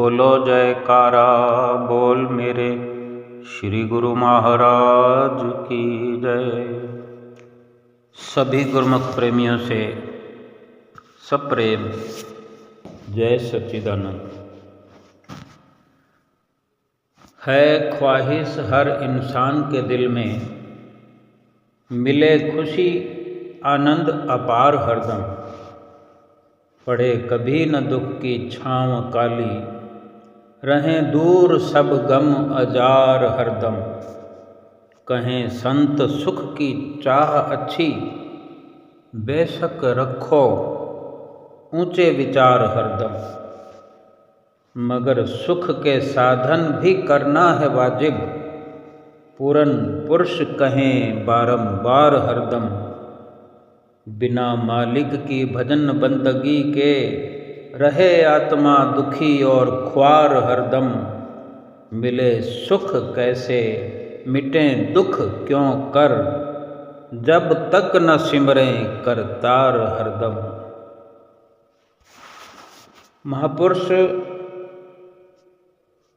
बोलो जयकारा बोल मेरे श्री गुरु महाराज की जय। सभी गुरुमुख प्रेमियों से सब प्रेम, जय सच्चिदानंद। है ख्वाहिश हर इंसान के दिल में, मिले खुशी आनंद अपार हरदम। पड़े कभी न दुख की छाँव काली, रहें दूर सब गम अजार हरदम। कहें संत सुख की चाह अच्छी, बेशक रखो ऊंचे विचार हरदम। मगर सुख के साधन भी करना है वाजिब, पूरन पुरुष कहें बारंबार हरदम। बिना मालिक की भजन बंदगी के, रहे आत्मा दुखी और ख्वार हरदम। मिले सुख कैसे मिटें दुख क्यों कर, जब तक न सिमरें करतार हरदम। महापुरुष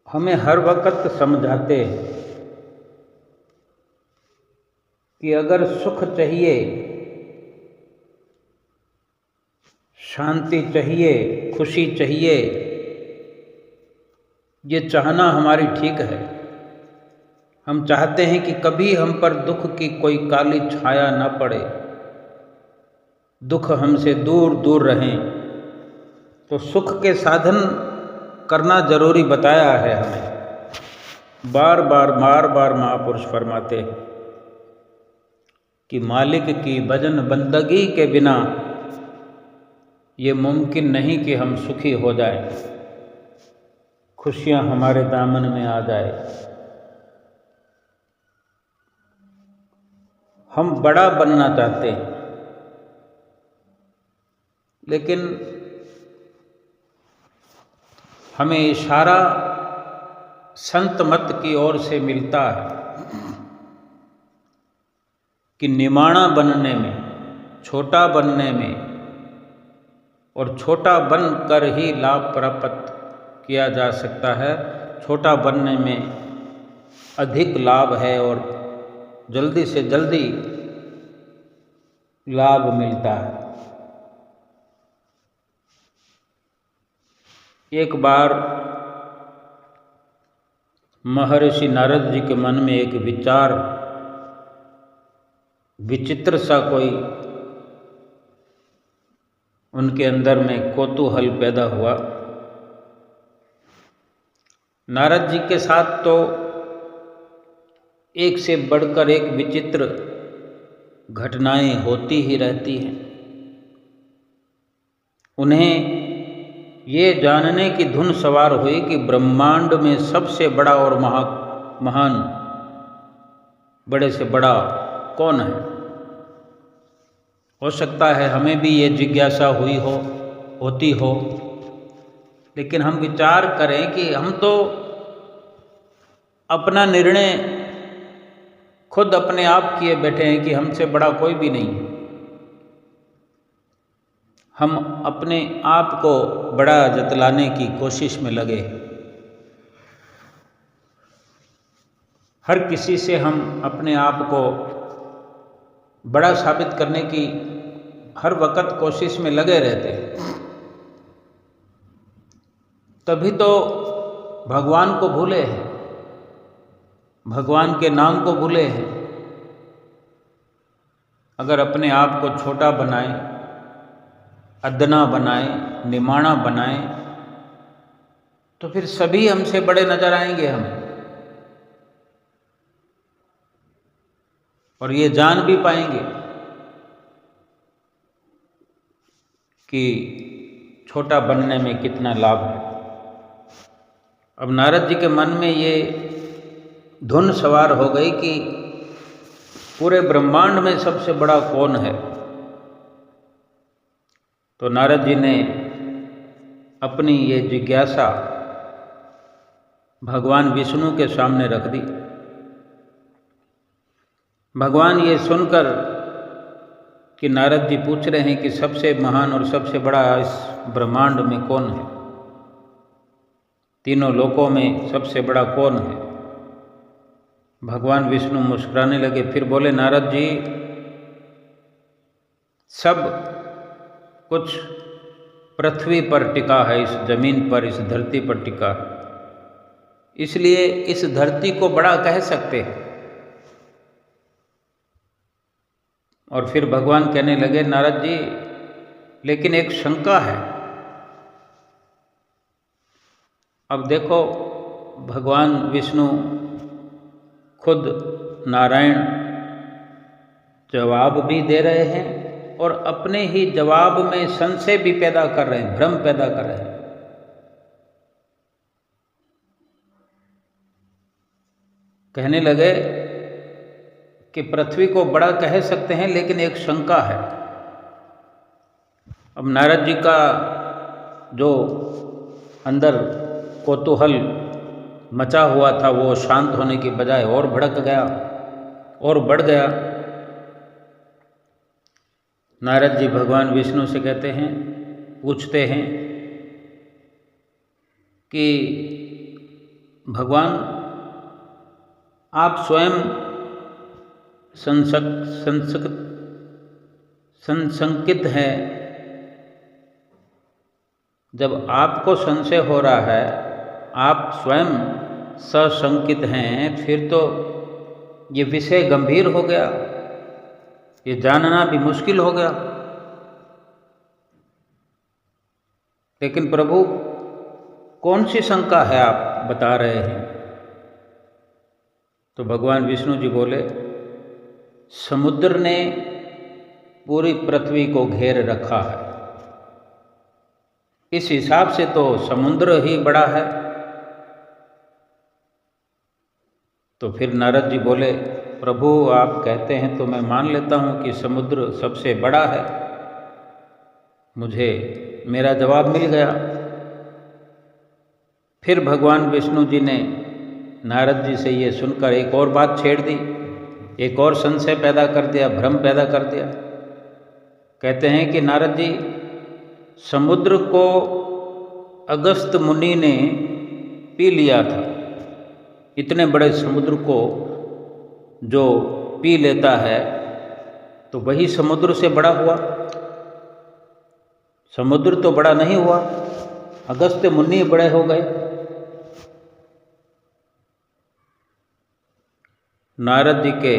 हमें हर वक्त समझाते हैं कि अगर सुख चाहिए, शांति चाहिए, खुशी चाहिए, ये चाहना हमारी ठीक है। हम चाहते हैं कि कभी हम पर दुख की कोई काली छाया न पड़े, दुख हमसे दूर दूर रहें। तो सुख के साधन करना जरूरी बताया है हमें। बार बार महापुरुष फरमाते हैं कि मालिक की भजन बंदगी के बिना ये मुमकिन नहीं कि हम सुखी हो जाएं, खुशियां हमारे दामन में आ जाए। हम बड़ा बनना चाहते हैं, लेकिन हमें इशारा संत मत की ओर से मिलता है कि निमाणा बनने में, छोटा बनने में और छोटा बनकर ही लाभ प्राप्त किया जा सकता है। छोटा बनने में अधिक लाभ है और जल्दी से जल्दी लाभ मिलता है। एक बार महर्षि नारद जी के मन में एक विचार, विचित्र सा कोई उनके अंदर में कौतूहल पैदा हुआ। नारद जी के साथ तो एक से बढ़कर एक विचित्र घटनाएं होती ही रहती हैं। उन्हें ये जानने की धुन सवार हुई कि ब्रह्मांड में सबसे बड़ा और महान, बड़े से बड़ा कौन है। हो सकता है हमें भी ये जिज्ञासा होती हो, लेकिन हम विचार करें कि हम तो अपना निर्णय खुद अपने आप किए बैठे हैं कि हमसे बड़ा कोई भी नहीं है। हम अपने आप को बड़ा जतलाने की कोशिश में लगे। हर किसी से हम अपने आप को बड़ा साबित करने की हर वक्त कोशिश में लगे रहते हैं। तभी तो भगवान को भूले हैं, भगवान के नाम को भूले हैं। अगर अपने आप को छोटा बनाएं, अदना बनाएं, निमाणा बनाएं, तो फिर सभी हमसे बड़े नजर आएंगे हमें, और ये जान भी पाएंगे कि छोटा बनने में कितना लाभ है। अब नारद जी के मन में ये धुन सवार हो गई कि पूरे ब्रह्मांड में सबसे बड़ा कौन है। तो नारद जी ने अपनी ये जिज्ञासा भगवान विष्णु के सामने रख दी। भगवान ये सुनकर कि नारद जी पूछ रहे हैं कि सबसे महान और सबसे बड़ा इस ब्रह्मांड में कौन है, तीनों लोकों में सबसे बड़ा कौन है? भगवान विष्णु मुस्कुराने लगे, फिर बोले, नारद जी, सब कुछ पृथ्वी पर टिका है, इस जमीन पर, इस धरती पर टिका है, इसलिए इस धरती को बड़ा कह सकते हैं। और फिर भगवान कहने लगे, नारद जी, लेकिन एक शंका है। अब देखो, भगवान विष्णु खुद नारायण जवाब भी दे रहे हैं और अपने ही जवाब में संशय भी पैदा कर रहे हैं, भ्रम पैदा कर रहे हैं। कहने लगे कि पृथ्वी को बड़ा कह सकते हैं, लेकिन एक शंका है। अब नारद जी का जो अंदर कौतूहल मचा हुआ था वो शांत होने की बजाय और भड़क गया और बढ़ गया। नारद जी भगवान विष्णु से कहते हैं, पूछते हैं कि भगवान, आप स्वयं संशंकित हैं। जब आपको संशय हो रहा है, आप स्वयं सशंकित हैं, फिर तो ये विषय गंभीर हो गया, ये जानना भी मुश्किल हो गया। लेकिन प्रभु, कौन सी शंका है आप बता रहे हैं? तो भगवान विष्णु जी बोले, समुद्र ने पूरी पृथ्वी को घेर रखा है, इस हिसाब से तो समुद्र ही बड़ा है। तो फिर नारद जी बोले, प्रभु, आप कहते हैं तो मैं मान लेता हूँ कि समुद्र सबसे बड़ा है, मुझे मेरा जवाब मिल गया। फिर भगवान विष्णु जी ने नारद जी से ये सुनकर एक और बात छेड़ दी, एक और संशय पैदा कर दिया, भ्रम पैदा कर दिया। कहते हैं कि नारद जी, समुद्र को अगस्त मुनि ने पी लिया था। इतने बड़े समुद्र को जो पी लेता है तो वही समुद्र से बड़ा हुआ। समुद्र तो बड़ा नहीं हुआ, अगस्त मुनि बड़े हो गए। नारद जी के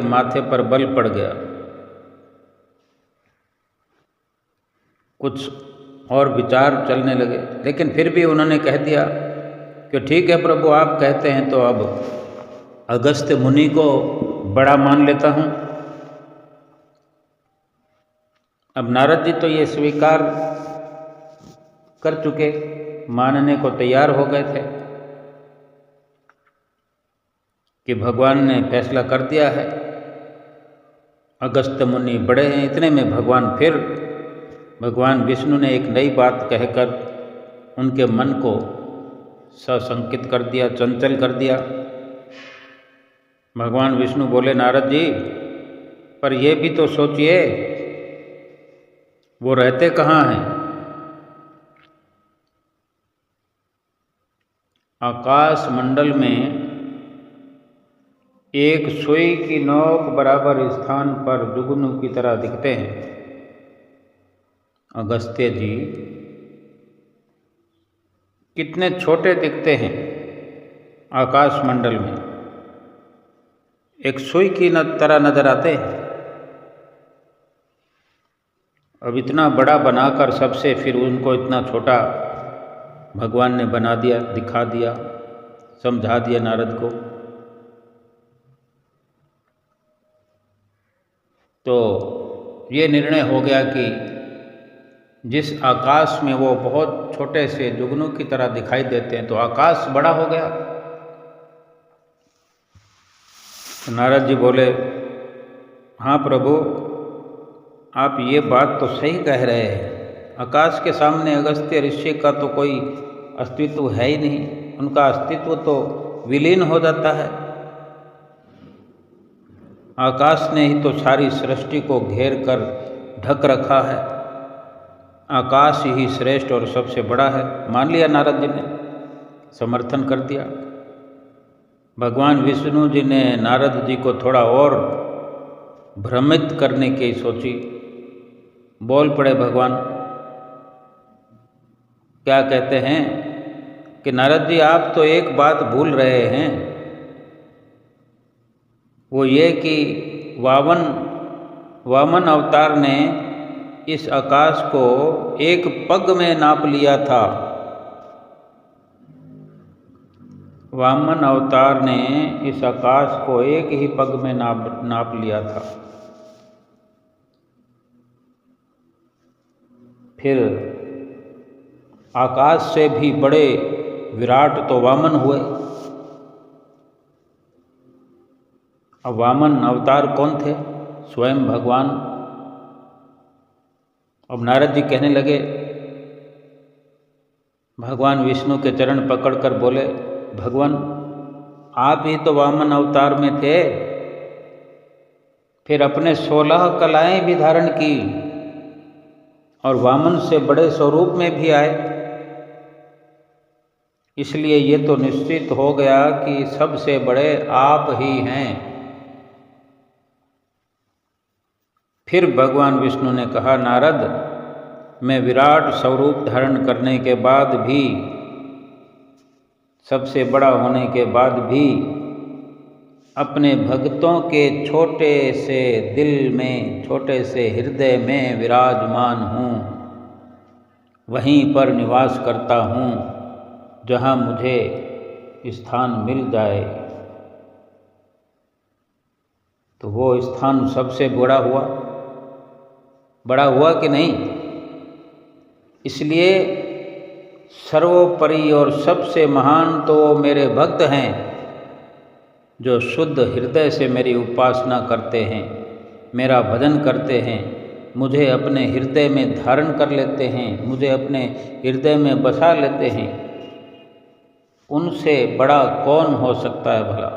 माथे पर बल पड़ गया। कुछ और विचार चलने लगे, लेकिन फिर भी उन्होंने कह दिया कि ठीक है प्रभु, आप कहते हैं तो अब अगस्त मुनि को बड़ा मान लेता हूँ। अब नारद जी तो ये स्वीकार कर चुके, मानने को तैयार हो गए थे कि भगवान ने फैसला कर दिया है, अगस्त मुनि बड़े हैं। इतने में भगवान विष्णु ने एक नई बात कहकर उनके मन को सशंकित कर दिया, चंचल कर दिया। भगवान विष्णु बोले, नारद जी, पर ये भी तो सोचिए, वो रहते कहाँ हैं? आकाश मंडल में एक सुई की नोक बराबर स्थान पर जुगनू की तरह दिखते हैं। अगस्त्य जी कितने छोटे दिखते हैं आकाश मंडल में, एक सुई की तरह नजर आते हैं। अब इतना बड़ा बनाकर सबसे फिर उनको इतना छोटा भगवान ने बना दिया, दिखा दिया, समझा दिया नारद को। तो ये निर्णय हो गया कि जिस आकाश में वो बहुत छोटे से जुगनू की तरह दिखाई देते हैं, तो आकाश बड़ा हो गया। तो नारद जी बोले, हाँ प्रभु, आप ये बात तो सही कह रहे हैं। आकाश के सामने अगस्त्य ऋषि का तो कोई अस्तित्व है ही नहीं, उनका अस्तित्व तो विलीन हो जाता है। आकाश ने ही तो सारी सृष्टि को घेर कर ढक रखा है। आकाश ही श्रेष्ठ और सबसे बड़ा है। मान लिया नारद जी ने, समर्थन कर दिया। भगवान विष्णु जी ने नारद जी को थोड़ा और भ्रमित करने की सोची। बोल पड़े भगवान। क्या कहते हैं कि नारद जी आप तो एक बात भूल रहे हैं, वो ये कि वामन अवतार ने इस आकाश को एक पग में नाप लिया था। वामन अवतार ने इस आकाश को एक ही पग में नाप लिया था। फिर आकाश से भी बड़े विराट तो वामन हुए। अब वामन अवतार कौन थे? स्वयं भगवान। अब नारद जी कहने लगे, भगवान विष्णु के चरण पकड़कर बोले, भगवान आप ही तो वामन अवतार में थे, फिर अपने 16 कलाएं भी धारण की और वामन से बड़े स्वरूप में भी आए। इसलिए ये तो निश्चित हो गया कि सबसे बड़े आप ही हैं। फिर भगवान विष्णु ने कहा, नारद मैं विराट स्वरूप धारण करने के बाद भी, सबसे बड़ा होने के बाद भी अपने भक्तों के छोटे से दिल में, छोटे से हृदय में विराजमान हूँ। वहीं पर निवास करता हूँ जहाँ मुझे स्थान मिल जाए। तो वो स्थान सबसे बड़ा हुआ कि नहीं? इसलिए सर्वोपरि और सबसे महान तो मेरे भक्त हैं, जो शुद्ध हृदय से मेरी उपासना करते हैं, मेरा भजन करते हैं, मुझे अपने हृदय में धारण कर लेते हैं, मुझे अपने हृदय में बसा लेते हैं। उनसे बड़ा कौन हो सकता है भला?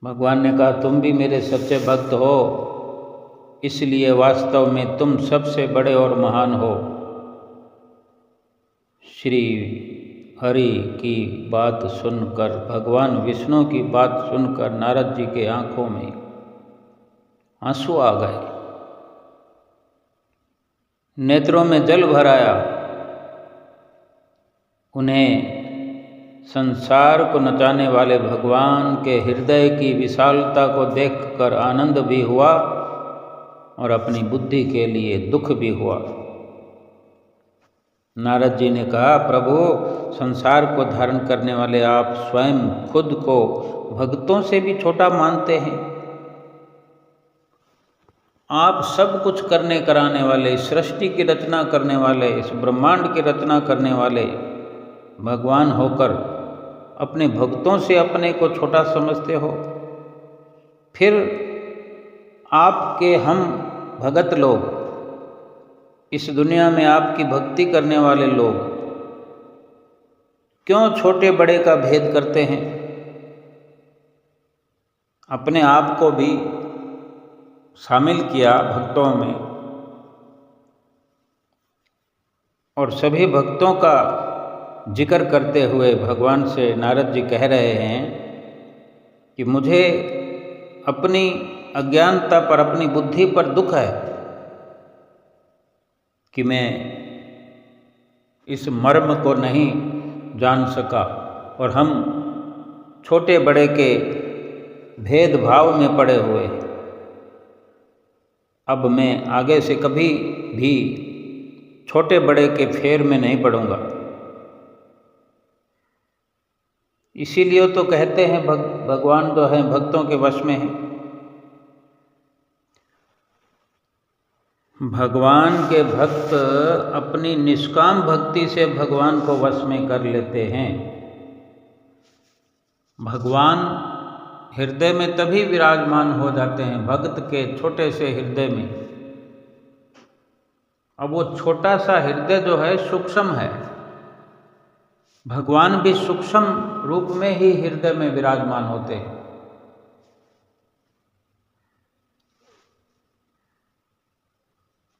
भगवान ने कहा, तुम भी मेरे सच्चे भक्त हो, इसलिए वास्तव में तुम सबसे बड़े और महान हो। श्री हरि की बात सुनकर, भगवान विष्णु की बात सुनकर नारद जी के आंखों में आंसू आ गए, नेत्रों में जल भर आया। उन्हें संसार को नचाने वाले भगवान के हृदय की विशालता को देखकर आनंद भी हुआ और अपनी बुद्धि के लिए दुख भी हुआ। नारद जी ने कहा, प्रभु संसार को धारण करने वाले आप स्वयं खुद को भक्तों से भी छोटा मानते हैं। आप सब कुछ करने कराने वाले, सृष्टि की रचना करने वाले, इस ब्रह्मांड की रचना करने वाले भगवान होकर अपने भक्तों से अपने को छोटा समझते हो। फिर आपके हम भगत लोग, इस दुनिया में आपकी भक्ति करने वाले लोग क्यों छोटे बड़े का भेद करते हैं? अपने आप को भी शामिल किया भक्तों में और सभी भक्तों का जिक्र करते हुए भगवान से नारद जी कह रहे हैं कि मुझे अपनी अज्ञानता पर, अपनी बुद्धि पर दुख है कि मैं इस मर्म को नहीं जान सका और हम छोटे बड़े के भेदभाव में पड़े हुए। अब मैं आगे से कभी भी छोटे बड़े के फेर में नहीं पड़ूंगा। इसीलिए तो कहते हैं भगवान जो है भक्तों के वश में है। भगवान के भक्त अपनी निष्काम भक्ति से भगवान को वश में कर लेते हैं। भगवान हृदय में तभी विराजमान हो जाते हैं, भक्त के छोटे से हृदय में। अब वो छोटा सा हृदय जो है सूक्ष्म है। भगवान भी सूक्ष्म रूप में ही हृदय में विराजमान होते हैं।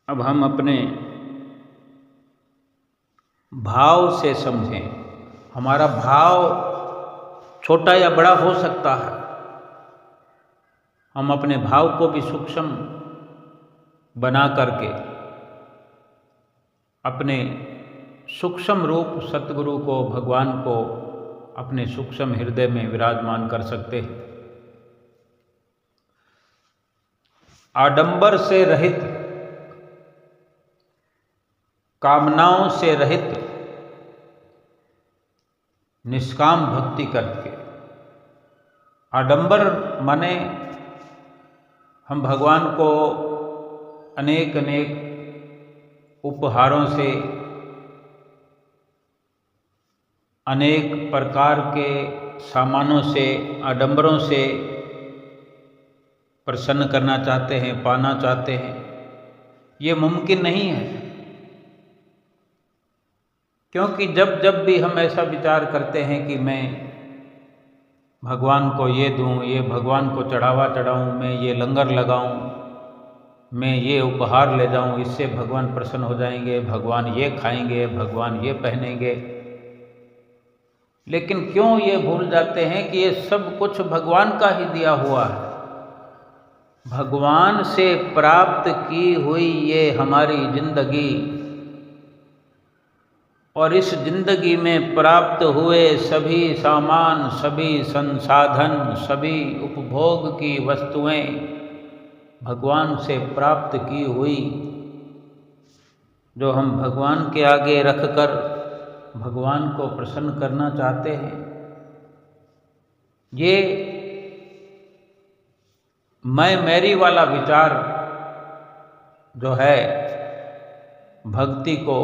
अब हम अपने भाव से समझें। हमारा भाव छोटा या बड़ा हो सकता है। हम अपने भाव को भी सूक्ष्म बना करके अपने सूक्ष्म रूप सतगुरु को, भगवान को अपने सूक्ष्म हृदय में विराजमान कर सकते हैं। आडंबर से रहित, कामनाओं से रहित निष्काम भक्ति करके। आडंबर माने हम भगवान को अनेक अनेक उपहारों से, अनेक प्रकार के सामानों से, आडंबरों से प्रसन्न करना चाहते हैं, पाना चाहते हैं। ये मुमकिन नहीं है, क्योंकि जब जब भी हम ऐसा विचार करते हैं कि मैं भगवान को ये दूं, ये भगवान को चढ़ावा चढ़ाऊं, मैं ये लंगर लगाऊं, मैं ये उपहार ले जाऊं, इससे भगवान प्रसन्न हो जाएंगे, भगवान ये खाएंगे, भगवान ये पहनेंगे। लेकिन क्यों ये भूल जाते हैं कि ये सब कुछ भगवान का ही दिया हुआ है। भगवान से प्राप्त की हुई ये हमारी जिंदगी, और इस जिंदगी में प्राप्त हुए सभी सामान, सभी संसाधन, सभी उपभोग की वस्तुएं भगवान से प्राप्त की हुई, जो हम भगवान के आगे रखकर भगवान को प्रसन्न करना चाहते हैं। ये मैं मेरी वाला विचार जो है भक्ति को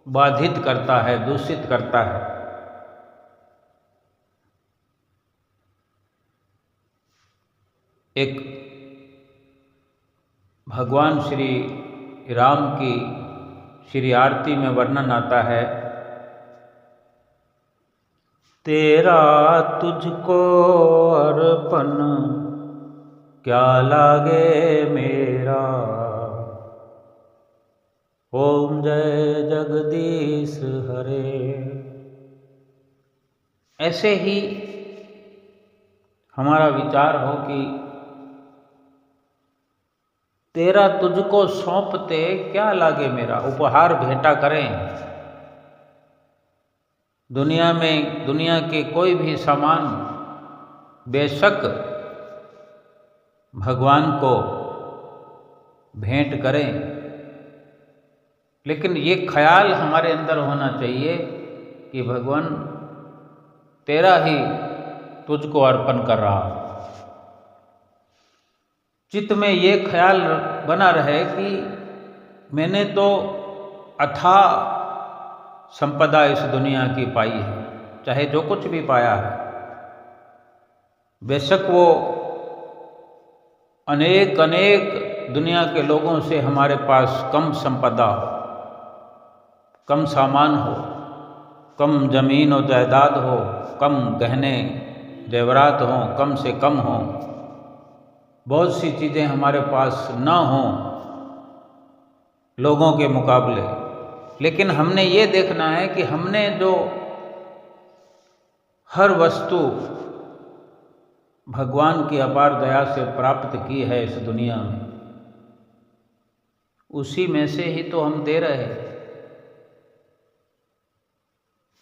बाधित करता है, दूषित करता है। एक भगवान श्री राम की श्री आरती में वर्णन आता है, तेरा तुझको अर्पण क्या लागे मेरा, ओम जय जगदीश हरे। ऐसे ही हमारा विचार हो कि तेरा तुझको सौंपते क्या लागे मेरा, उपहार भेंटा करें। दुनिया में दुनिया के कोई भी सामान बेशक भगवान को भेंट करें, लेकिन ये ख्याल हमारे अंदर होना चाहिए कि भगवान तेरा ही तुझको अर्पण कर रहा हूं। चित्त में ये ख्याल बना रहे कि मैंने तो अथाह संपदा इस दुनिया की पाई है, चाहे जो कुछ भी पाया है, बेशक वो अनेक अनेक दुनिया के लोगों से हमारे पास कम संपदा हो, कम सामान हो, कम जमीन और जायदाद हो, कम गहने जेवरात हों, कम से कम हों, बहुत सी चीज़ें हमारे पास ना हों लोगों के मुकाबले, लेकिन हमने ये देखना है कि हमने जो हर वस्तु भगवान की अपार दया से प्राप्त की है इस दुनिया में, उसी में से ही तो हम दे रहे हैं।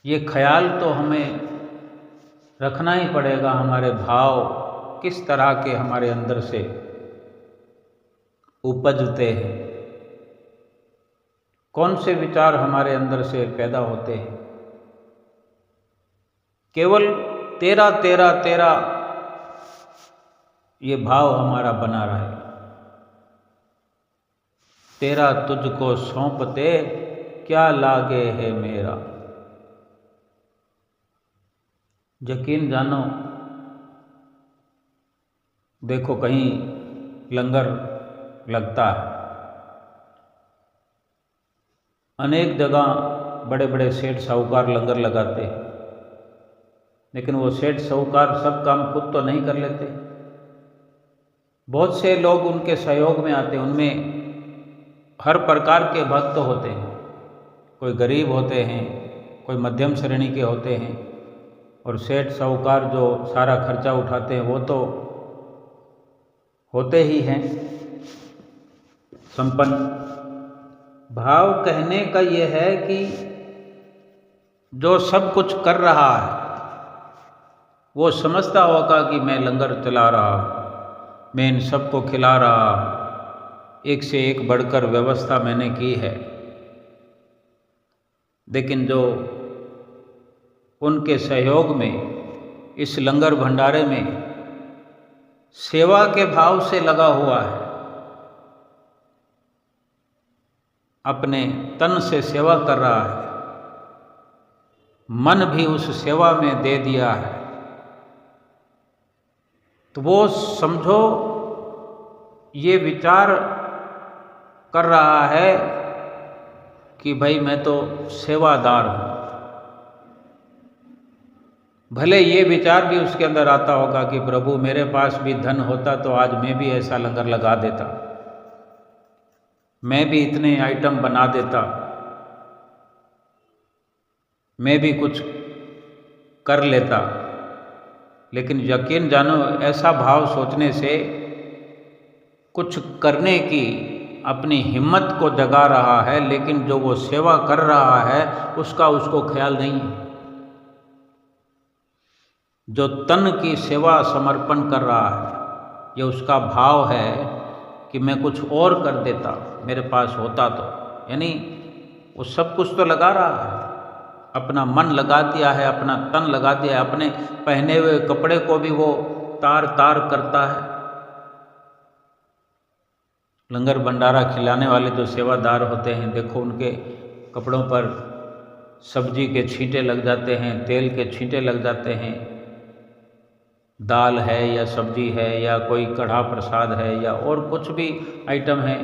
ये ख्याल तो हमें रखना ही पड़ेगा। हमारे भाव किस तरह के हमारे अंदर से उपजते हैं, कौन से विचार हमारे अंदर से पैदा होते हैं। केवल तेरा तेरा तेरा ये भाव हमारा बना रहे, तेरा तुझको सौंपते क्या लागे है मेरा। यकीन जानो, देखो कहीं लंगर लगता है, अनेक जगह बड़े बड़े सेठ साहूकार लंगर लगाते हैं, लेकिन वो सेठ साहूकार सब काम खुद तो नहीं कर लेते। बहुत से लोग उनके सहयोग में आते हैं, उनमें हर प्रकार के भक्त होते हैं, कोई गरीब होते हैं, कोई मध्यम श्रेणी के होते हैं, और सेठ साहूकार जो सारा खर्चा उठाते हैं वो तो होते ही हैं संपन्न। भाव कहने का ये है कि जो सब कुछ कर रहा है वो समझता होगा कि मैं लंगर चला रहा, मैं इन सबको खिला रहा, एक से एक बढ़कर व्यवस्था मैंने की है। लेकिन जो उनके सहयोग में इस लंगर भंडारे में सेवा के भाव से लगा हुआ है, अपने तन से सेवा कर रहा है, मन भी उस सेवा में दे दिया है, तो वो समझो ये विचार कर रहा है कि भाई मैं तो सेवादार हूँ। भले ये विचार भी उसके अंदर आता होगा कि प्रभु मेरे पास भी धन होता तो आज मैं भी ऐसा लंगर लगा देता, मैं भी इतने आइटम बना देता, मैं भी कुछ कर लेता। लेकिन यकीन जानो ऐसा भाव सोचने से कुछ करने की अपनी हिम्मत को जगा रहा है, लेकिन जो वो सेवा कर रहा है उसका उसको ख्याल नहीं है। जो तन की सेवा समर्पण कर रहा है ये उसका भाव है कि मैं कुछ और कर देता, मेरे पास होता तो। यानी वो सब कुछ तो लगा रहा है, अपना मन लगा दिया है, अपना तन लगा दिया है, अपने पहने हुए कपड़े को भी वो तार तार करता है। लंगर भंडारा खिलाने वाले जो सेवादार होते हैं, देखो उनके कपड़ों पर सब्जी के छींटे लग जाते हैं, तेल के छींटे लग जाते हैं, दाल है या सब्जी है या कोई कढ़ा प्रसाद है या और कुछ भी आइटम है,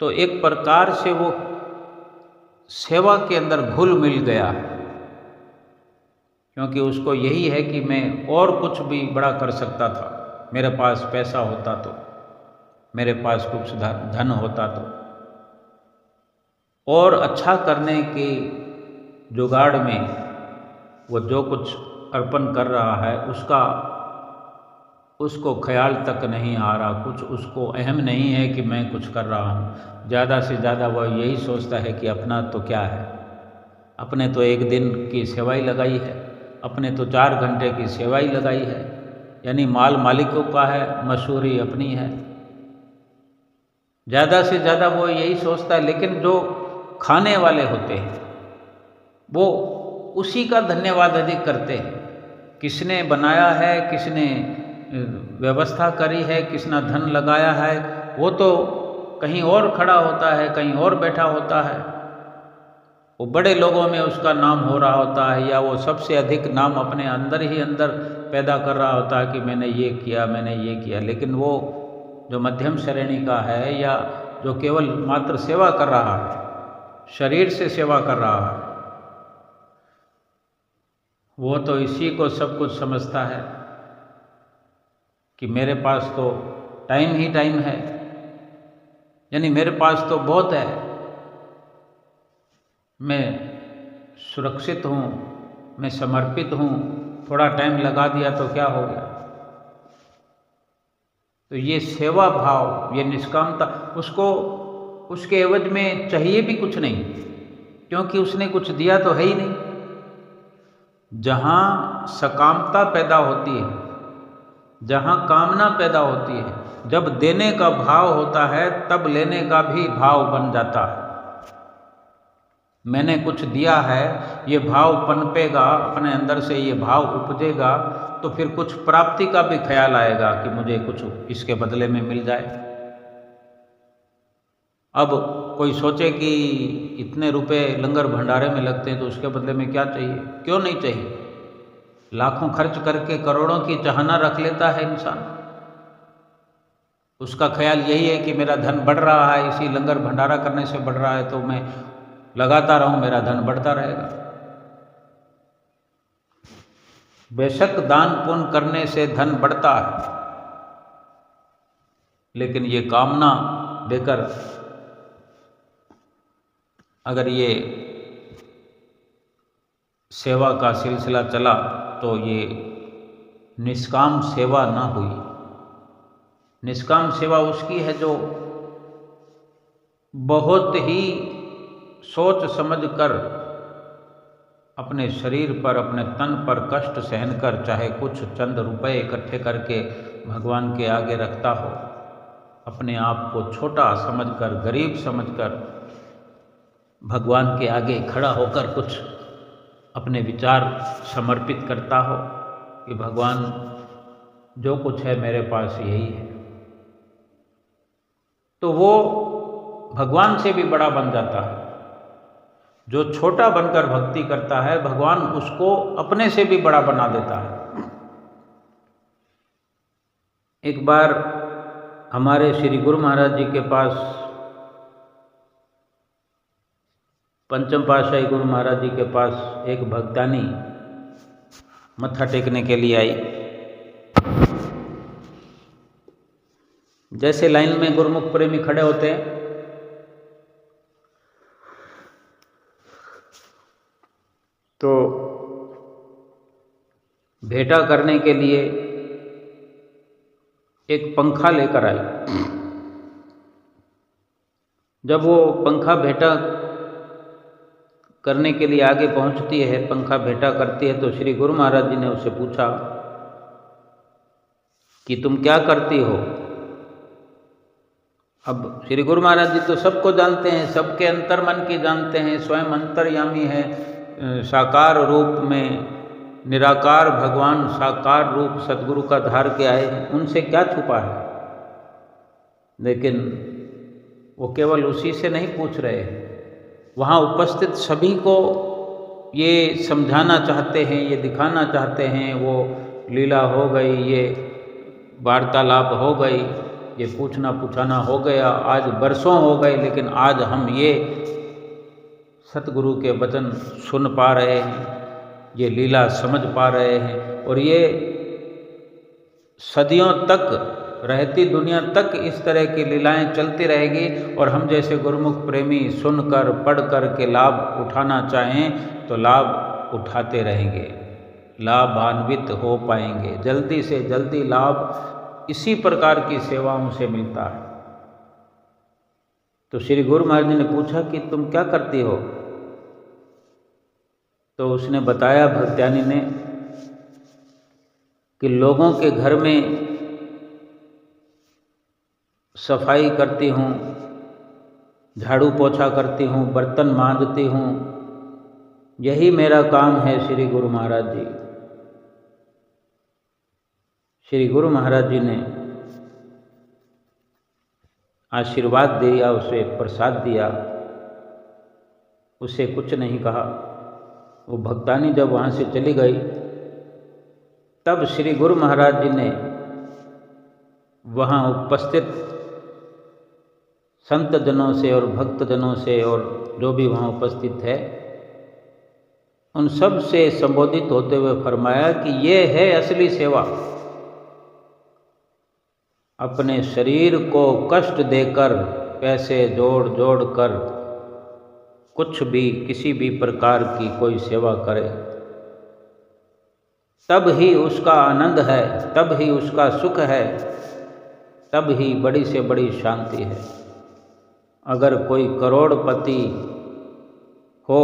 तो एक प्रकार से वो सेवा के अंदर घुल मिल गया है, क्योंकि उसको यही है कि मैं और कुछ भी बड़ा कर सकता था, मेरे पास पैसा होता तो, मेरे पास कुछ धन होता तो, और अच्छा करने के जुगाड़ में वो जो कुछ अर्पण कर रहा है उसको ख्याल तक नहीं आ रहा, कुछ उसको अहम नहीं है कि मैं कुछ कर रहा हूँ। ज़्यादा से ज़्यादा वह यही सोचता है कि अपना तो क्या है, अपने तो एक दिन की सेवाई लगाई है, अपने तो 4 घंटे की सेवाई लगाई है, यानी माल मालिकों का है, मशहूरी अपनी है। ज़्यादा से ज़्यादा वो यही सोचता है। लेकिन जो खाने वाले होते हैं वो उसी का धन्यवाद अधिक करते हैं। किसने बनाया है, किसने व्यवस्था करी है, किसने धन लगाया है, वो तो कहीं और खड़ा होता है, कहीं और बैठा होता है, वो बड़े लोगों में उसका नाम हो रहा होता है, या वो सबसे अधिक नाम अपने अंदर ही अंदर पैदा कर रहा होता है कि मैंने ये किया, मैंने ये किया। लेकिन वो जो मध्यम श्रेणी का है या जो केवल मात्र सेवा कर रहा है, शरीर से सेवा कर रहा है, वो तो इसी को सब कुछ समझता है कि मेरे पास तो टाइम ही टाइम है, यानी मेरे पास तो बहुत है, मैं सुरक्षित हूँ, मैं समर्पित हूँ, थोड़ा टाइम लगा दिया तो क्या हो गया। तो ये सेवा भाव, ये निष्कामता, उसको उसके एवज में चाहिए भी कुछ नहीं, क्योंकि उसने कुछ दिया तो है ही नहीं। जहाँ सकामता पैदा होती है, जहाँ कामना पैदा होती है, जब देने का भाव होता है तब लेने का भी भाव बन जाता है। मैंने कुछ दिया है, ये भाव पनपेगा, अपने अंदर से ये भाव उपजेगा, तो फिर कुछ प्राप्ति का भी ख्याल आएगा कि मुझे कुछ इसके बदले में मिल जाए। अब कोई सोचे कि इतने रुपए लंगर भंडारे में लगते हैं तो उसके बदले में क्या चाहिए, क्यों नहीं चाहिए। लाखों खर्च करके करोड़ों की चाहना रख लेता है इंसान, उसका ख्याल यही है कि मेरा धन बढ़ रहा है, इसी लंगर भंडारा करने से बढ़ रहा है, तो मैं लगाता रहूं, मेरा धन बढ़ता रहेगा। बेशक दान पुण्य करने से धन बढ़ता है, लेकिन ये कामना देकर अगर ये सेवा का सिलसिला चला तो ये निष्काम सेवा ना हुई। निष्काम सेवा उसकी है जो बहुत ही सोच समझकर अपने शरीर पर, अपने तन पर कष्ट सहन कर, चाहे कुछ चंद रुपए इकट्ठे करके भगवान के आगे रखता हो, अपने आप को छोटा समझकर, गरीब समझकर भगवान के आगे खड़ा होकर कुछ अपने विचार समर्पित करता हो कि भगवान जो कुछ है मेरे पास यही है, तो वो भगवान से भी बड़ा बन जाता है। जो छोटा बनकर भक्ति करता है, भगवान उसको अपने से भी बड़ा बना देता है। एक बार हमारे श्री गुरु महाराज जी के पास पंचम पातशाही गुरु महाराज जी के पास एक भक्तानी मत्था टेकने के लिए आई। जैसे लाइन में गुरुमुख प्रेमी खड़े होते हैं, तो भेंटा करने के लिए एक पंखा लेकर आई। जब वो पंखा भेंटा करने के लिए आगे पहुंचती है, पंखा भेंटा करती है, तो श्री गुरु महाराज जी ने उससे पूछा कि तुम क्या करती हो। अब श्री गुरु महाराज जी तो सबको जानते हैं, सबके अंतर्मन की जानते हैं, स्वयं अंतर्यामी है, साकार रूप में निराकार भगवान साकार रूप सद्गुरु का धार के आए हैं, उनसे क्या छुपा है। लेकिन वो केवल उसी से नहीं पूछ रहे हैं, वहाँ उपस्थित सभी को ये समझाना चाहते हैं, ये दिखाना चाहते हैं। वो लीला हो गई, ये वार्तालाप हो गई, ये पूछना पूछाना हो गया, आज बरसों हो गए, लेकिन आज हम ये सतगुरु के वचन सुन पा रहे हैं, ये लीला समझ पा रहे हैं, और ये सदियों तक, रहती दुनिया तक इस तरह की लीलाएं चलती रहेगी। और हम जैसे गुरुमुख प्रेमी सुनकर, पढ़कर के लाभ उठाना चाहें तो लाभ उठाते रहेंगे, लाभान्वित हो पाएंगे। जल्दी से जल्दी लाभ इसी प्रकार की सेवाओं से मिलता है। तो श्री गुरु महाराज जी ने पूछा कि तुम क्या करती हो। तो उसने बताया, भक्त्यानी ने, कि लोगों के घर में सफाई करती हूँ, झाड़ू पोछा करती हूँ, बर्तन मांजती हूँ, यही मेरा काम है। श्री गुरु महाराज जी, श्री गुरु महाराज जी ने आशीर्वाद दिया, उसे प्रसाद दिया, उसे कुछ नहीं कहा। वो भक्तानी जब वहाँ से चली गई, तब श्री गुरु महाराज जी ने वहाँ उपस्थित संत जनों से और भक्त जनों से और जो भी वहाँ उपस्थित है, उन सब से संबोधित होते हुए फरमाया कि ये है असली सेवा। अपने शरीर को कष्ट देकर, पैसे जोड़ जोड़ कर कुछ भी, किसी भी प्रकार की कोई सेवा करे, तब ही उसका आनंद है, तब ही उसका सुख है, तब ही बड़ी से बड़ी शांति है। अगर कोई करोड़पति हो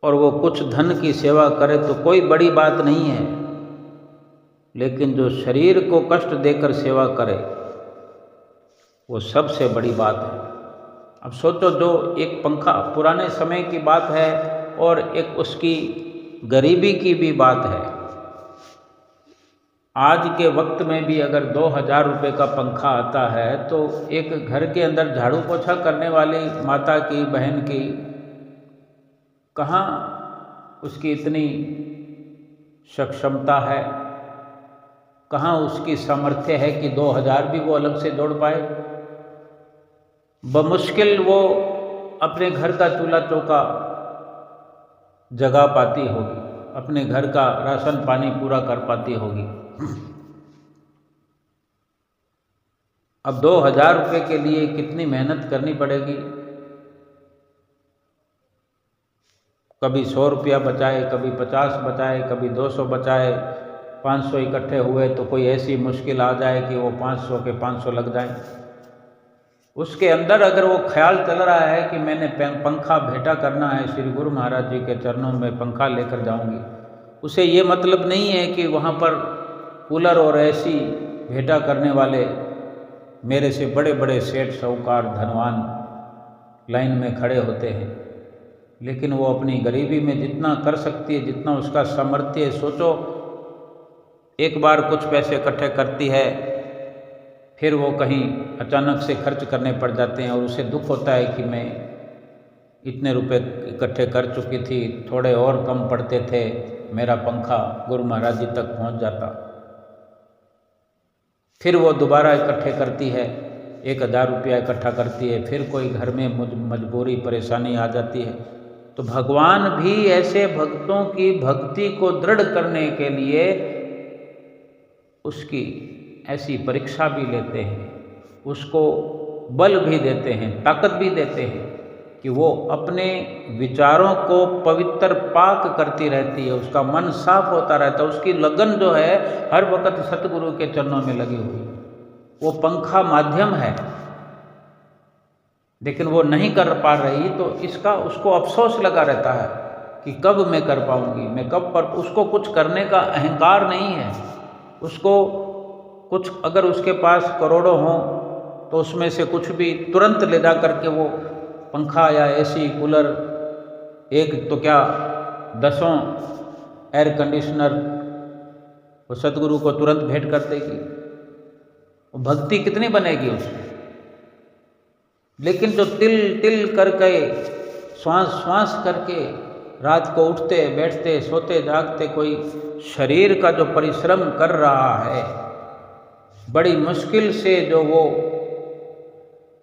और वो कुछ धन की सेवा करे तो कोई बड़ी बात नहीं है, लेकिन जो शरीर को कष्ट देकर सेवा करे वो सबसे बड़ी बात है। अब सोचो, जो एक पंखा, पुराने समय की बात है और एक उसकी गरीबी की भी बात है। आज के वक्त में भी अगर 2000 रुपये का पंखा आता है तो एक घर के अंदर झाड़ू पोछा करने वाली माता की, बहन की, कहाँ उसकी इतनी सक्षमता है, कहाँ उसकी सामर्थ्य है कि 2000 भी वो अलग से जोड़ पाए। बमुश्किल वो अपने घर का चूल्हा चौका जगा पाती होगी, अपने घर का राशन पानी पूरा कर पाती होगी। अब 2000 रुपये के लिए कितनी मेहनत करनी पड़ेगी। कभी 100 रुपया बचाए, कभी 50 बचाए, कभी 200 बचाए, 500 इकट्ठे हुए तो कोई ऐसी मुश्किल आ जाए कि वो 500 के 500 लग जाए। उसके अंदर अगर वो ख्याल चल रहा है कि मैंने पंखा भेंटा करना है, श्री गुरु महाराज जी के चरणों में पंखा लेकर जाऊंगी, उसे ये मतलब नहीं है कि वहाँ पर कूलर और एसी भेंटा करने वाले मेरे से बड़े बड़े सेठ साहूकार धनवान लाइन में खड़े होते हैं, लेकिन वो अपनी गरीबी में जितना कर सकती है, जितना उसका सामर्थ्य है, सोचो एक बार कुछ पैसे इकट्ठे करती है, फिर वो कहीं अचानक से खर्च करने पड़ जाते हैं और उसे दुख होता है कि मैं इतने रुपए इकट्ठे कर चुकी थी, थोड़े और कम पड़ते थे, मेरा पंखा गुरु महाराज जी तक पहुंच जाता। फिर वो दोबारा इकट्ठे करती है, 1000 रुपया इकट्ठा करती है, फिर कोई घर में मजबूरी परेशानी आ जाती है। तो भगवान भी ऐसे भक्तों की भक्ति को दृढ़ करने के लिए उसकी ऐसी परीक्षा भी लेते हैं, उसको बल भी देते हैं, ताकत भी देते हैं कि वो अपने विचारों को पवित्र पाक करती रहती है, उसका मन साफ होता रहता है, उसकी लगन जो है हर वक्त सतगुरु के चरणों में लगी हुई। वो पंखा माध्यम है, लेकिन वो नहीं कर पा रही तो इसका उसको अफसोस लगा रहता है कि कब मैं कर पाऊंगी, मैं कब पर। उसको कुछ करने का अहंकार नहीं है, उसको कुछ अगर उसके पास करोड़ों हों तो उसमें से कुछ भी तुरंत ले जा करके वो पंखा या एसी कूलर, एक तो क्या 10 एयर कंडीशनर वो सतगुरु को तुरंत भेंट कर देगी। वो भक्ति कितनी बनेगी उसमें। लेकिन जो तिल तिल करके श्वास श्वास करके रात को उठते बैठते सोते जागते कोई शरीर का जो परिश्रम कर रहा है, बड़ी मुश्किल से जो वो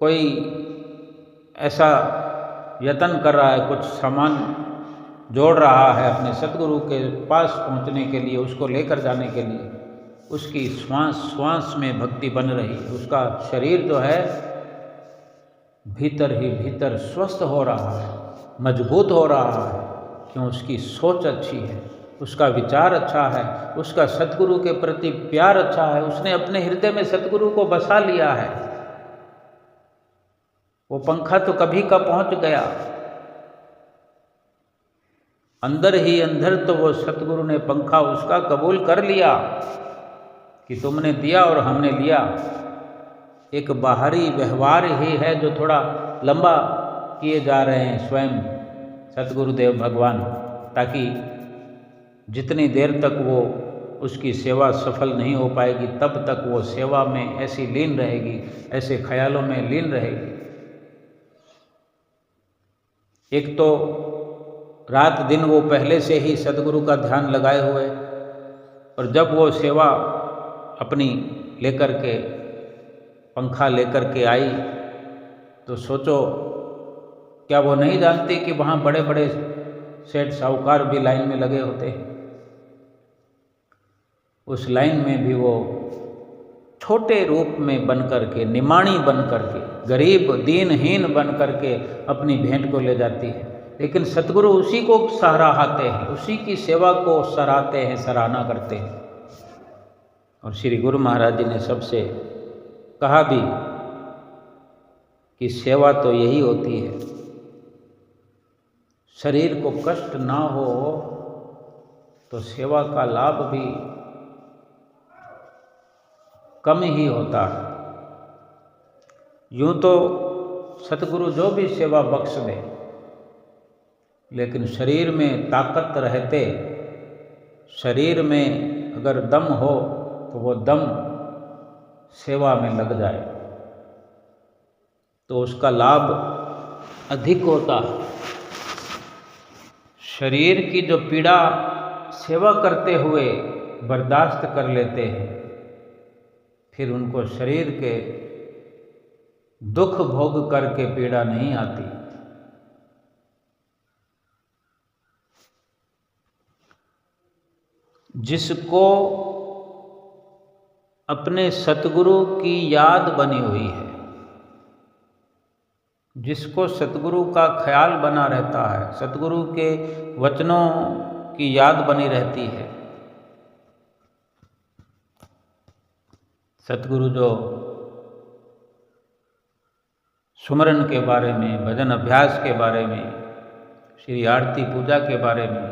कोई ऐसा यत्न कर रहा है, कुछ सामान जोड़ रहा है अपने सतगुरु के पास पहुंचने के लिए, उसको लेकर जाने के लिए, उसकी श्वास श्वास में भक्ति बन रही है। उसका शरीर जो है भीतर ही भीतर स्वस्थ हो रहा है, मजबूत हो रहा है, क्यों उसकी सोच अच्छी है, उसका विचार अच्छा है, उसका सतगुरु के प्रति प्यार अच्छा है, उसने अपने हृदय में सतगुरु को बसा लिया है। वो पंखा तो कभी का पहुंच गया, अंदर ही अंदर तो वो सतगुरु ने पंखा उसका कबूल कर लिया कि तुमने दिया और हमने लिया। एक बाहरी व्यवहार ही है जो थोड़ा लंबा किए जा रहे हैं स्वयं सतगुरुदेव भगवान, ताकि जितनी देर तक वो उसकी सेवा सफल नहीं हो पाएगी तब तक वो सेवा में ऐसी लीन रहेगी, ऐसे ख्यालों में लीन रहेगी। एक तो रात दिन वो पहले से ही सतगुरु का ध्यान लगाए हुए, और जब वो सेवा अपनी लेकर के पंखा लेकर के आई तो सोचो क्या वो नहीं जानती कि वहाँ बड़े बड़े सेठ साहूकार भी लाइन में लगे होते हैं। उस लाइन में भी वो छोटे रूप में बन करके, निमाणी बन करके, गरीब दीनहीन बन करके अपनी भेंट को ले जाती है, लेकिन सतगुरु उसी को सराहते हैं, उसी की सेवा को सराहते हैं, सराहना करते हैं। और श्री गुरु महाराज जी ने सबसे कहा भी कि सेवा तो यही होती है, शरीर को कष्ट ना हो तो सेवा का लाभ भी कम ही होता है। यूं तो सतगुरु जो भी सेवा बख्श दे, लेकिन शरीर में ताकत रहते, शरीर में अगर दम हो तो वो दम सेवा में लग जाए तो उसका लाभ अधिक होता है। शरीर की जो पीड़ा सेवा करते हुए बर्दाश्त कर लेते हैं, फिर उनको शरीर के दुख भोग करके पीड़ा नहीं आती। जिसको अपने सतगुरु की याद बनी हुई है। जिसको सतगुरु का ख्याल बना रहता है, सतगुरु के वचनों की याद बनी रहती है। सतगुरु जो सुमरन के बारे में, भजन अभ्यास के बारे में, श्री आरती पूजा के बारे में,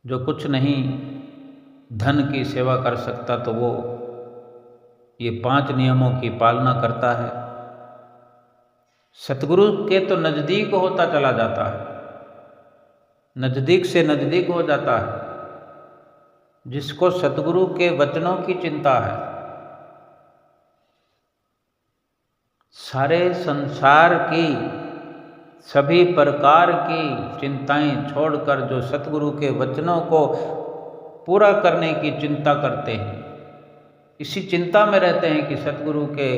जो कुछ नहीं धन की सेवा कर सकता तो वो ये 5 नियमों की पालना करता है। सतगुरु के तो नज़दीक होता चला जाता है, नज़दीक से नज़दीक हो जाता है। जिसको सतगुरु के वचनों की चिंता है, सारे संसार की सभी प्रकार की चिंताएं छोड़कर जो सतगुरु के वचनों को पूरा करने की चिंता करते हैं, इसी चिंता में रहते हैं कि सतगुरु के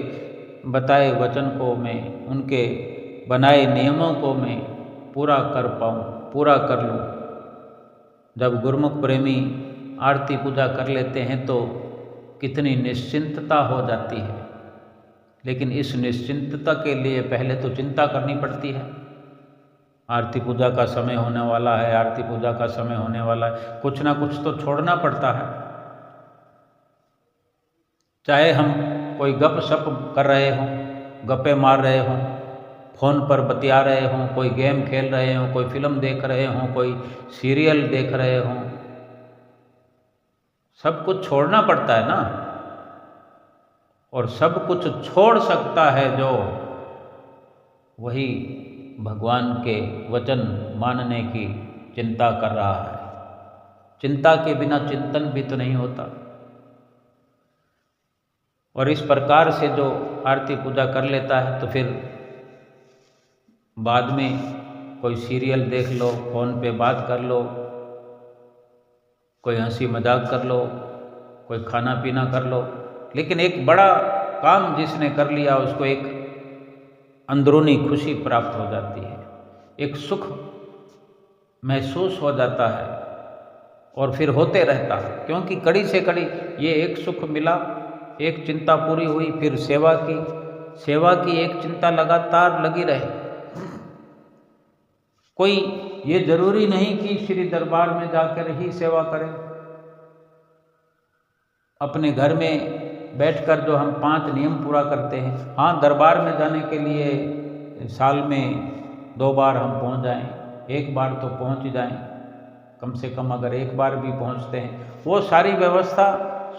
बताए वचन को मैं, उनके बनाए नियमों को मैं पूरा कर पाऊँ, पूरा कर लूँ। जब गुरुमुख प्रेमी आरती पूजा कर लेते हैं तो कितनी निश्चिंतता हो जाती है। लेकिन इस निश्चिंतता के लिए पहले तो चिंता करनी पड़ती है। आरती पूजा का समय होने वाला है, आरती पूजा का समय होने वाला है, कुछ ना कुछ तो छोड़ना पड़ता है। चाहे हम कोई गप शप कर रहे हों, गप्पे मार रहे हों, फ़ोन पर बतिया रहे हों, कोई गेम खेल रहे हों, कोई फिल्म देख रहे हों, कोई सीरियल देख रहे हों, सब कुछ छोड़ना पड़ता है ना। और सब कुछ छोड़ सकता है जो वही भगवान के वचन मानने की चिंता कर रहा है। चिंता के बिना चिंतन भी तो नहीं होता। और इस प्रकार से जो आरती पूजा कर लेता है तो फिर बाद में कोई सीरियल देख लो, फ़ोन पे बात कर लो, कोई हंसी मजाक कर लो, कोई खाना पीना कर लो, लेकिन एक बड़ा काम जिसने कर लिया उसको एक अंदरूनी खुशी प्राप्त हो जाती है, एक सुख महसूस हो जाता है और फिर होते रहता है। क्योंकि कड़ी से कड़ी ये एक सुख मिला, एक चिंता पूरी हुई, फिर सेवा की एक चिंता लगातार लगी रहे। कोई ये जरूरी नहीं कि श्री दरबार में जाकर ही सेवा करें। अपने घर में बैठकर जो हम 5 नियम पूरा करते हैं, हाँ दरबार में जाने के लिए साल में 2 बार हम पहुंच जाएं, 1 बार तो पहुंच ही जाएं, कम से कम अगर 1 बार भी पहुंचते हैं, वो सारी व्यवस्था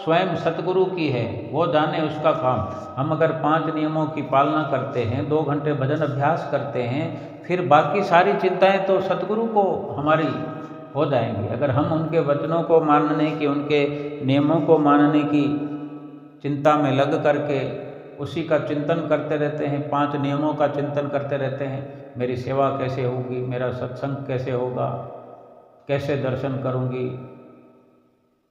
स्वयं सतगुरु की है, वो जाने उसका काम। हम अगर 5 नियमों की पालना करते हैं, 2 घंटे भजन अभ्यास करते हैं, फिर बाकी सारी चिंताएं तो सतगुरु को हमारी हो जाएंगी। अगर हम उनके वचनों को मानने की, उनके नियमों को मानने की चिंता में लग करके उसी का चिंतन करते रहते हैं, 5 नियमों का चिंतन करते रहते हैं, मेरी सेवा कैसे होगी, मेरा सत्संग कैसे होगा, कैसे दर्शन करूंगी,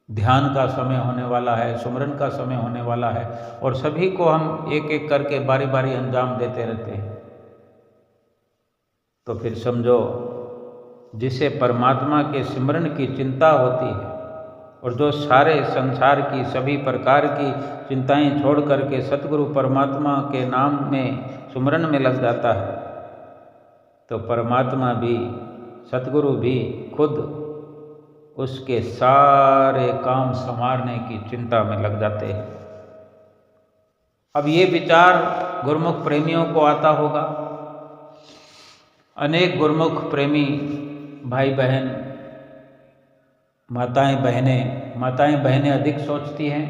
ध्यान का समय होने वाला है, सुमरन का समय होने वाला है, और सभी को हम एक एक करके बारी बारी अंजाम देते रहते हैं। तो फिर समझो, जिसे परमात्मा के सिमरन की चिंता होती है और जो सारे संसार की सभी प्रकार की चिंताएं छोड़ करके सतगुरु परमात्मा के नाम में सुमरन में लग जाता है, तो परमात्मा भी, सतगुरु भी खुद उसके सारे काम संवारने की चिंता में लग जाते हैं। अब ये विचार गुरुमुख प्रेमियों को आता होगा। अनेक गुरुमुख प्रेमी भाई बहन, माताएं बहनें अधिक सोचती हैं,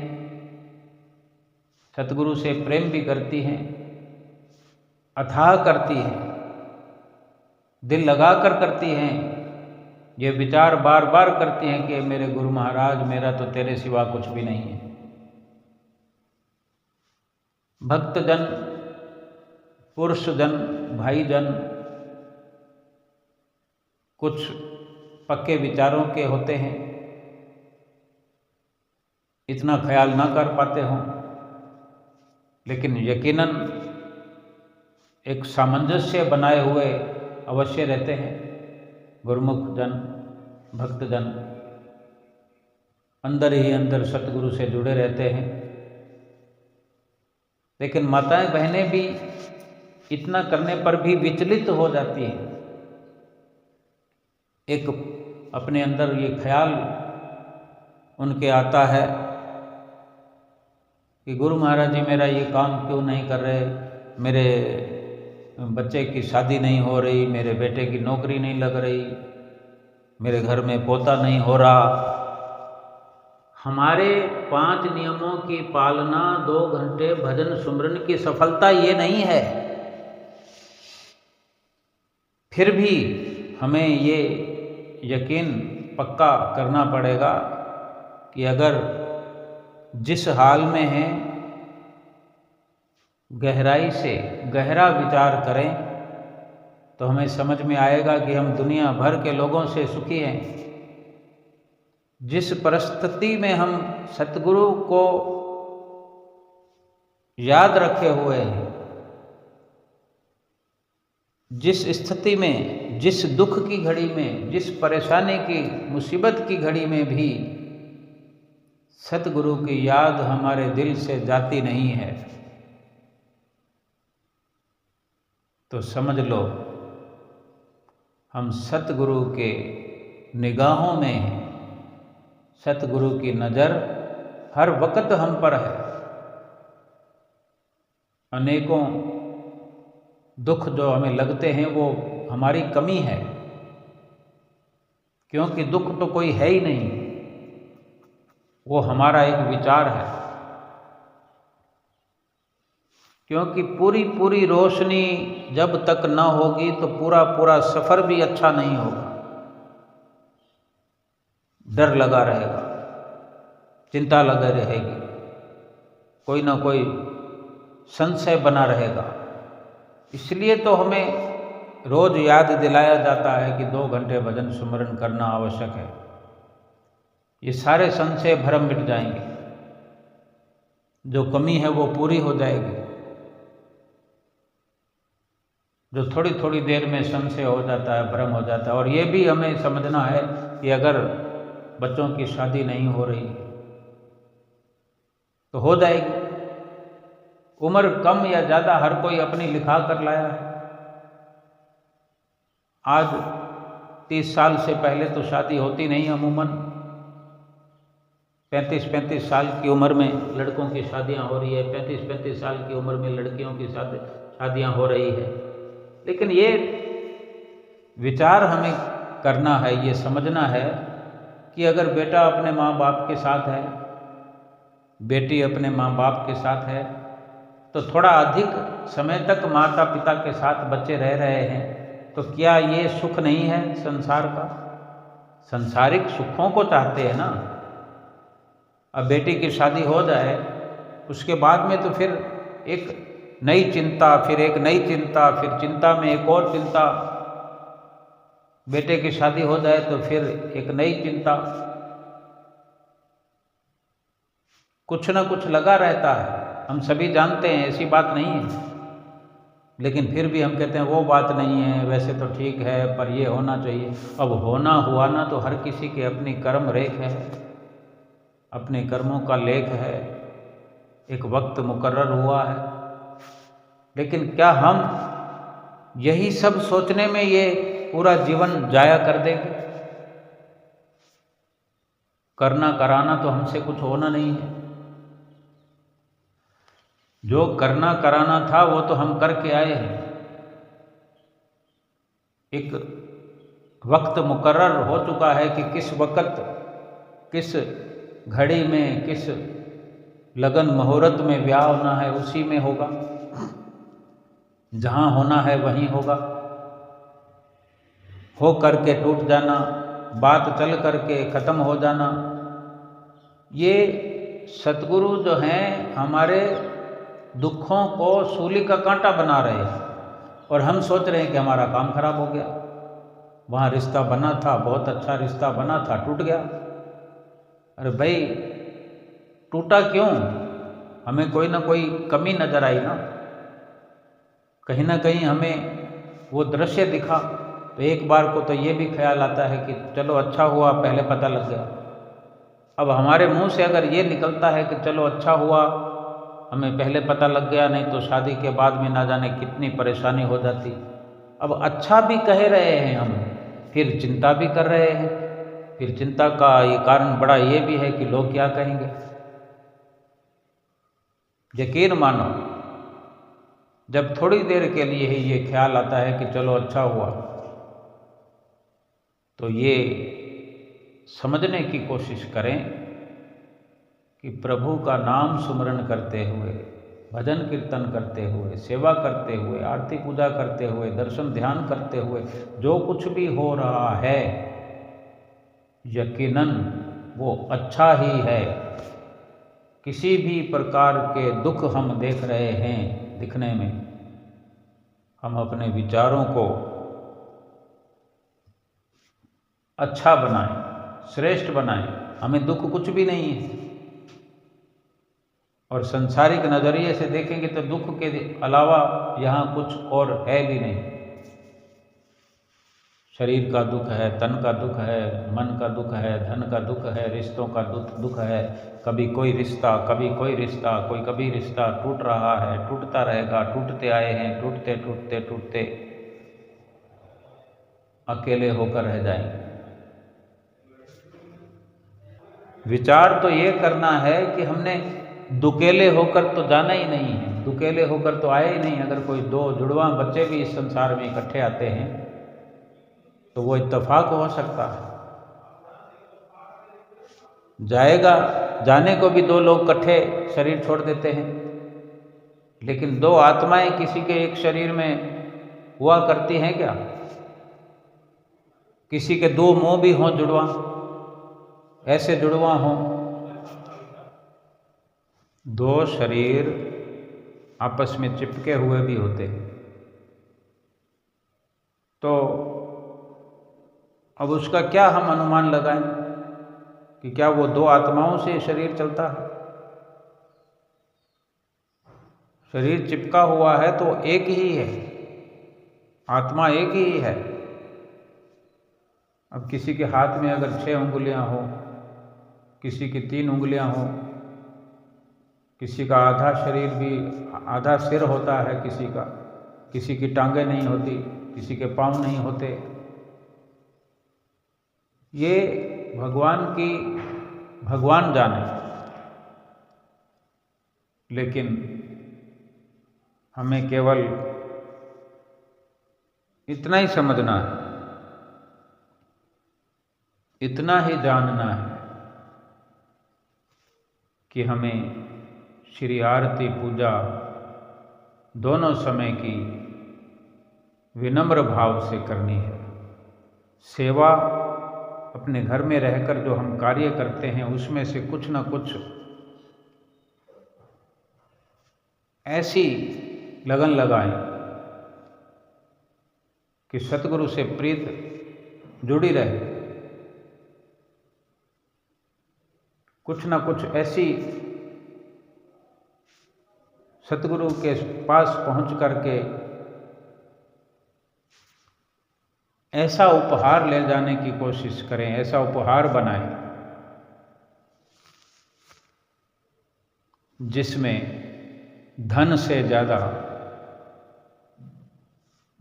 सतगुरु से प्रेम भी करती हैं, अथाह करती हैं, दिल लगाकर करती हैं, ये विचार बार बार करती हैं कि मेरे गुरु महाराज, मेरा तो तेरे सिवा कुछ भी नहीं है। भक्तजन, पुरुषजन, भाईजन कुछ पक्के विचारों के होते हैं, इतना ख्याल ना कर पाते हों, लेकिन यकीनन एक सामंजस्य बनाए हुए अवश्य रहते हैं गुरुमुख जन, भक्तजन। अंदर ही अंदर सतगुरु से जुड़े रहते हैं। लेकिन माताएं बहनें भी इतना करने पर भी विचलित हो जाती हैं। एक अपने अंदर ये ख्याल उनके आता है कि गुरु महाराज जी मेरा ये काम क्यों नहीं कर रहे, मेरे बच्चे की शादी नहीं हो रही, मेरे बेटे की नौकरी नहीं लग रही, मेरे घर में पोता नहीं हो रहा। हमारे 5 नियमों की पालना, 2 घंटे भजन सुमरन की सफलता ये नहीं है। फिर भी हमें ये यकीन पक्का करना पड़ेगा कि अगर जिस हाल में हैं गहराई से गहरा विचार करें तो हमें समझ में आएगा कि हम दुनिया भर के लोगों से सुखी हैं। जिस परिस्थिति में हम सतगुरु को याद रखे हुए हैं, जिस स्थिति में, जिस दुख की घड़ी में, जिस परेशानी की, मुसीबत की घड़ी में भी सतगुरु की याद हमारे दिल से जाती नहीं है, तो समझ लो हम सतगुरु के निगाहों में हैं। सतगुरु की नज़र हर वक्त हम पर है। अनेकों दुख जो हमें लगते हैं वो हमारी कमी है, क्योंकि दुख तो कोई है ही नहीं, वो हमारा एक विचार है। क्योंकि पूरी पूरी रोशनी जब तक ना होगी तो पूरा पूरा सफ़र भी अच्छा नहीं होगा। डर लगा रहेगा, चिंता लगी रहेगी, कोई ना कोई संशय बना रहेगा। इसलिए तो हमें रोज़ याद दिलाया जाता है कि 2 घंटे भजन सुमरन करना आवश्यक है। ये सारे संशय भ्रम मिट जाएंगे, जो कमी है वो पूरी हो जाएगी। जो थोड़ी थोड़ी देर में संशय हो जाता है, भ्रम हो जाता है। और ये भी हमें समझना है कि अगर बच्चों की शादी नहीं हो रही तो हो जाएगी। उम्र कम या ज़्यादा हर कोई अपनी लिखा कर लाया है। आज 30 साल से पहले तो शादी होती नहीं, अमूमन 35-35 साल की उम्र में लड़कों की शादियां हो रही है, 35-35 साल की उम्र में लड़कियों की शादियां हो रही है। लेकिन ये विचार हमें करना है, ये समझना है कि अगर बेटा अपने माँ बाप के साथ है, बेटी अपने माँ बाप के साथ है, तो थोड़ा अधिक समय तक माता पिता के साथ बच्चे रह रहे हैं, तो क्या ये सुख नहीं है संसार का? संसारिक सुखों को चाहते हैं ना। अब बेटी की शादी हो जाए, उसके बाद में तो फिर एक नई चिंता, फिर एक नई चिंता, फिर चिंता में एक और चिंता। बेटे की शादी हो जाए तो फिर एक नई चिंता। कुछ ना कुछ लगा रहता है, हम सभी जानते हैं, ऐसी बात नहीं है। लेकिन फिर भी हम कहते हैं वो बात नहीं है, वैसे तो ठीक है, पर ये होना चाहिए। अब होना हुआ ना तो हर किसी की अपनी कर्म रेख है, अपने कर्मों का लेख है, एक वक्त मुकर्रर हुआ है। लेकिन क्या हम यही सब सोचने में ये पूरा जीवन जाया कर देंगे? करना कराना तो हमसे कुछ होना नहीं है। जो करना कराना था वो तो हम करके आए हैं। एक वक्त मुकर्रर हो चुका है कि किस वक्त, किस घड़ी में, किस लगन मुहूर्त में ब्याह होना है, उसी में होगा। जहाँ होना है वहीं होगा। हो करके टूट जाना, बात चल करके ख़त्म हो जाना, ये सतगुरु जो हैं हमारे दुखों को सूली का कांटा बना रहे हैं। और हम सोच रहे हैं कि हमारा काम खराब हो गया, वहाँ रिश्ता बना था, बहुत अच्छा रिश्ता बना था, टूट गया। अरे भाई, टूटा क्यों? हमें कोई ना कोई कमी नज़र आई ना, कहीं ना कहीं हमें वो दृश्य दिखा। तो एक बार को तो ये भी ख्याल आता है कि चलो अच्छा हुआ पहले पता लग गया। अब हमारे मुंह से अगर ये निकलता है कि चलो अच्छा हुआ, हमें पहले पता लग गया, नहीं तो शादी के बाद में ना जाने कितनी परेशानी हो जाती। अब अच्छा भी कह रहे हैं हम, फिर चिंता भी कर रहे हैं। फिर चिंता का ये कारण बड़ा ये भी है कि लोग क्या कहेंगे। यकीन मानो, जब थोड़ी देर के लिए ही ये ख्याल आता है कि चलो अच्छा हुआ, तो ये समझने की कोशिश करें कि प्रभु का नाम सुमरण करते हुए, भजन कीर्तन करते हुए, सेवा करते हुए, आरती पूजा करते हुए, दर्शन ध्यान करते हुए जो कुछ भी हो रहा है, यकीनन वो अच्छा ही है। किसी भी प्रकार के दुख हम देख रहे हैं दिखने में, हम अपने विचारों को अच्छा बनाएं, श्रेष्ठ बनाएं। हमें दुख कुछ भी नहीं है, और संसारिक नजरिए से देखेंगे तो दुख के अलावा यहाँ कुछ और है भी नहीं। शरीर का दुख है, तन का दुख है, मन का दुख है, धन का दुख है, रिश्तों का दुख है। कभी कोई रिश्ता, कभी कोई रिश्ता, कोई कभी रिश्ता टूट रहा है, टूटता रहेगा, टूटते आए हैं, टूटते टूटते टूटते अकेले होकर रह जाएंगे। विचार तो ये करना है कि हमने दुकेले होकर तो जाना ही नहीं है, दुकेले होकर तो आए ही नहीं। अगर कोई दो जुड़वा बच्चे भी इस संसार में इकट्ठे आते हैं तो वो इत्तेफाक हो सकता है। जाएगा, जाने को भी दो लोग इकट्ठे शरीर छोड़ देते हैं, लेकिन दो आत्माएं किसी के एक शरीर में हुआ करती हैं क्या? किसी के दो मुंह भी हों जुड़वा, ऐसे जुड़वा हों। दो शरीर आपस में चिपके हुए भी होते हैं, तो अब उसका क्या हम अनुमान लगाएं कि क्या वो दो आत्माओं से शरीर चलता है? शरीर चिपका हुआ है तो एक ही है, आत्मा एक ही है। अब किसी के हाथ में अगर 6 उंगलियां हो, किसी की 3 उंगलियां हो, किसी का आधा शरीर भी, आधा सिर होता है किसी की टांगें नहीं होती, किसी के पांव नहीं होते। ये भगवान जाने, लेकिन हमें केवल इतना ही समझना है, इतना ही जानना है कि हमें श्री आरती पूजा दोनों समय की विनम्र भाव से करनी है। सेवा अपने घर में रहकर जो हम कार्य करते हैं उसमें से कुछ न कुछ ऐसी लगन लगाएं कि सतगुरु से प्रीत जुड़ी रहे। कुछ न कुछ ऐसी सतगुरु के पास पहुंच करके ऐसा उपहार ले जाने की कोशिश करें, ऐसा उपहार बनाएं जिसमें धन से ज़्यादा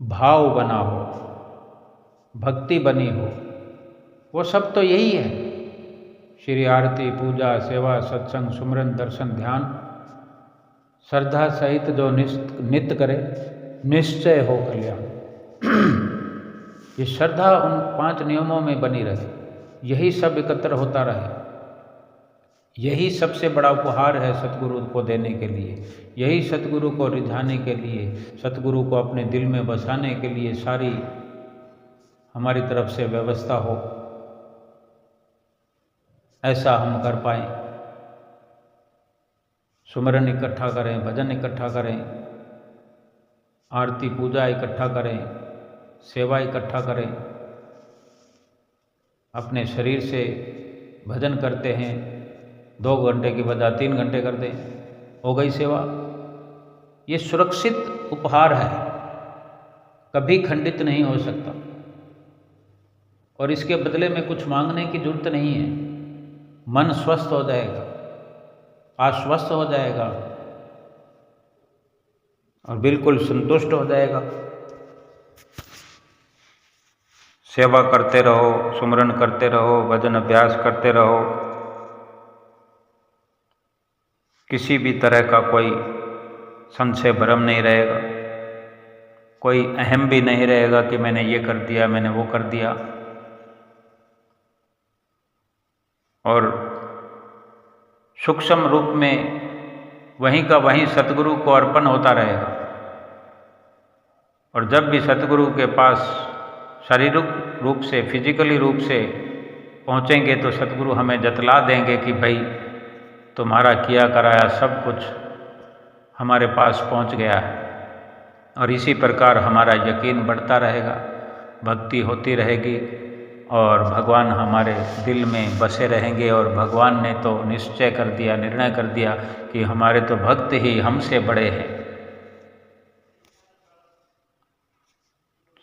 भाव बना हो, भक्ति बनी हो। वो सब तो यही है, श्री आरती पूजा सेवा सत्संग सुमरन दर्शन ध्यान श्रद्धा सहित जो नित्य करे निश्चय हो कल्याण। ये श्रद्धा उन 5 नियमों में बनी रहे, यही सब एकत्र होता रहे। यही सबसे बड़ा उपहार है सतगुरु को देने के लिए, यही सतगुरु को रिझाने के लिए, सतगुरु को अपने दिल में बसाने के लिए सारी हमारी तरफ से व्यवस्था हो, ऐसा हम कर पाएं। सुमरन इकट्ठा करें, भजन इकट्ठा करें, आरती पूजा इकट्ठा करें, सेवा इकट्ठा करें। अपने शरीर से भजन करते हैं, 2 घंटे की बजाय 3 घंटे कर दें, हो गई सेवा। ये सुरक्षित उपहार है, कभी खंडित नहीं हो सकता, और इसके बदले में कुछ मांगने की जरूरत नहीं है। मन स्वस्थ हो जाएगा, आश्वस्त हो जाएगा और बिल्कुल संतुष्ट हो जाएगा। सेवा करते रहो, सुमरन करते रहो, भजन अभ्यास करते रहो। किसी भी तरह का कोई संशय भ्रम नहीं रहेगा, कोई अहम भी नहीं रहेगा कि मैंने ये कर दिया, मैंने वो कर दिया। और सूक्ष्म रूप में वहीं का वहीं सतगुरु को अर्पण होता रहेगा। और जब भी सतगुरु के पास शारीरिक रूप से, फिजिकली रूप से पहुँचेंगे तो सतगुरु हमें जतला देंगे कि भाई तुम्हारा किया कराया सब कुछ हमारे पास पहुँच गया है। और इसी प्रकार हमारा यकीन बढ़ता रहेगा, भक्ति होती रहेगी और भगवान हमारे दिल में बसे रहेंगे। और भगवान ने तो निश्चय कर दिया, निर्णय कर दिया कि हमारे तो भक्त ही हमसे बड़े हैं।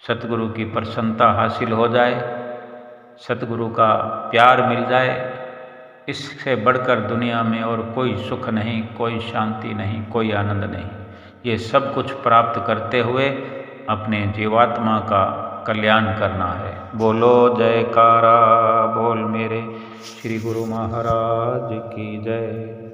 सतगुरु की प्रसन्नता हासिल हो जाए, सतगुरु का प्यार मिल जाए, इससे बढ़कर दुनिया में और कोई सुख नहीं, कोई शांति नहीं, कोई आनंद नहीं। ये सब कुछ प्राप्त करते हुए अपने जीवात्मा का कल्याण करना है। बोलो जयकारा बोल मेरे श्री गुरु महाराज की जय।